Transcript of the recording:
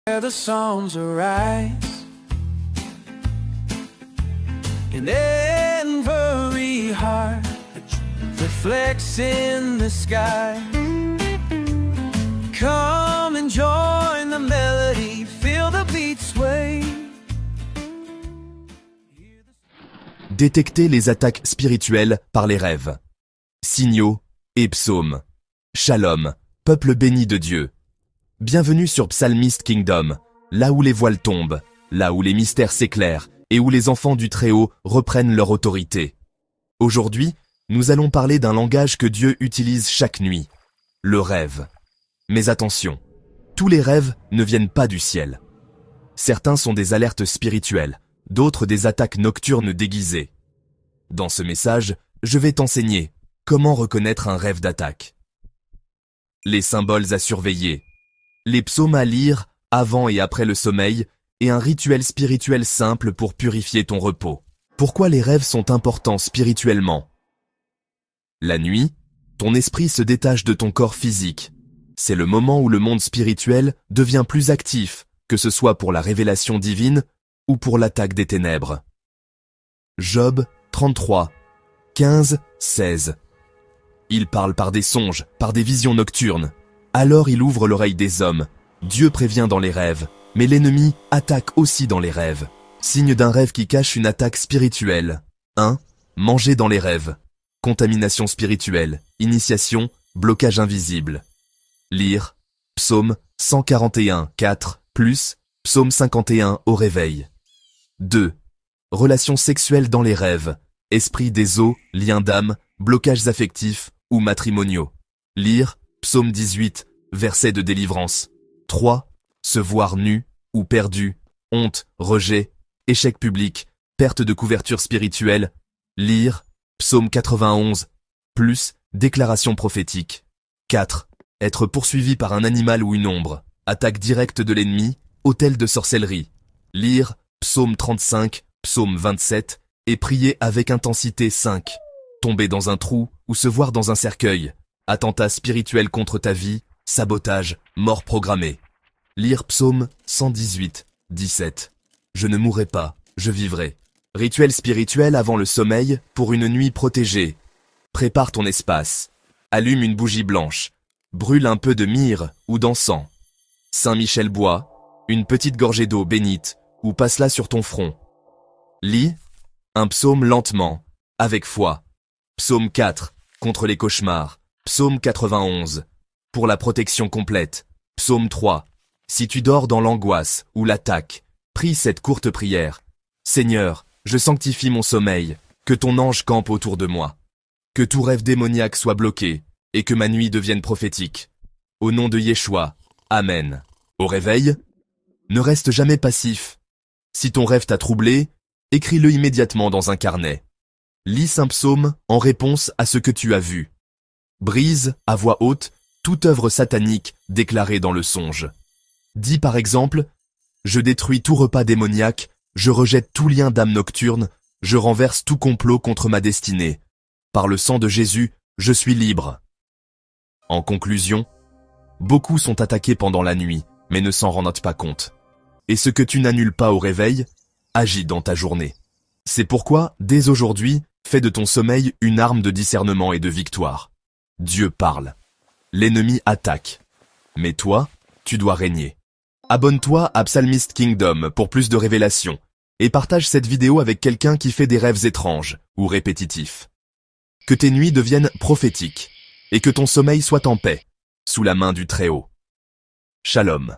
The songs arise in every heart reflects in the sky. Come and join the melody, feel the beat sway. Détecter les attaques spirituelles par les rêves. Signaux et psaumes. Shalom, peuple béni de Dieu. Bienvenue sur Psalmist Kingdom, là où les voiles tombent, là où les mystères s'éclairent et où les enfants du Très-Haut reprennent leur autorité. Aujourd'hui, nous allons parler d'un langage que Dieu utilise chaque nuit, le rêve. Mais attention, tous les rêves ne viennent pas du ciel. Certains sont des alertes spirituelles, d'autres des attaques nocturnes déguisées. Dans ce message, je vais t'enseigner comment reconnaître un rêve d'attaque. Les symboles à surveiller, les psaumes à lire avant et après le sommeil et un rituel spirituel simple pour purifier ton repos. Pourquoi les rêves sont importants spirituellement? La nuit, ton esprit se détache de ton corps physique. C'est le moment où le monde spirituel devient plus actif, que ce soit pour la révélation divine ou pour l'attaque des ténèbres. Job 33, 15, 16. Il parle par des songes, par des visions nocturnes. Alors il ouvre l'oreille des hommes. Dieu prévient dans les rêves, mais l'ennemi attaque aussi dans les rêves. Signe d'un rêve qui cache une attaque spirituelle. 1. Manger dans les rêves. Contamination spirituelle, initiation, blocage invisible. Lire, psaume 141, 4, plus, psaume 51 au réveil. 2. Relations sexuelles dans les rêves, esprit des eaux, liens d'âme, blocages affectifs ou matrimoniaux. Lire, psaume 18, verset de délivrance. 3. Se voir nu ou perdu, honte, rejet, échec public, perte de couverture spirituelle. Lire, psaume 91, plus, déclaration prophétique. 4. Être poursuivi par un animal ou une ombre, attaque directe de l'ennemi, autel de sorcellerie. Lire, psaume 35, psaume 27, et prier avec intensité. 5. Tomber dans un trou ou se voir dans un cercueil, attentat spirituel contre ta vie, sabotage, mort programmée. Lire psaume 118, 17. Je ne mourrai pas, je vivrai. Rituel spirituel avant le sommeil pour une nuit protégée. Prépare ton espace. Allume une bougie blanche. Brûle un peu de myrrhe ou d'encens. Saint-Michel bois, une petite gorgée d'eau bénite ou passe-la sur ton front. Lis un psaume lentement, avec foi. Psaume 4, contre les cauchemars. Psaume 91, pour la protection complète. Psaume 3, si tu dors dans l'angoisse ou l'attaque, prie cette courte prière. Seigneur, je sanctifie mon sommeil, que ton ange campe autour de moi. Que tout rêve démoniaque soit bloqué, et que ma nuit devienne prophétique. Au nom de Yeshua, Amen. Au réveil, ne reste jamais passif. Si ton rêve t'a troublé, écris-le immédiatement dans un carnet. Lis un psaume en réponse à ce que tu as vu. Brise, à voix haute, toute œuvre satanique déclarée dans le songe. Dis par exemple, je détruis tout repas démoniaque, je rejette tout lien d'âme nocturne, je renverse tout complot contre ma destinée. Par le sang de Jésus, je suis libre. En conclusion, beaucoup sont attaqués pendant la nuit, mais ne s'en rendent pas compte. Et ce que tu n'annules pas au réveil, agit dans ta journée. C'est pourquoi, dès aujourd'hui, fais de ton sommeil une arme de discernement et de victoire. Dieu parle. L'ennemi attaque. Mais toi, tu dois régner. Abonne-toi à Psalmist Kingdom pour plus de révélations et partage cette vidéo avec quelqu'un qui fait des rêves étranges ou répétitifs. Que tes nuits deviennent prophétiques et que ton sommeil soit en paix, sous la main du Très-Haut. Shalom.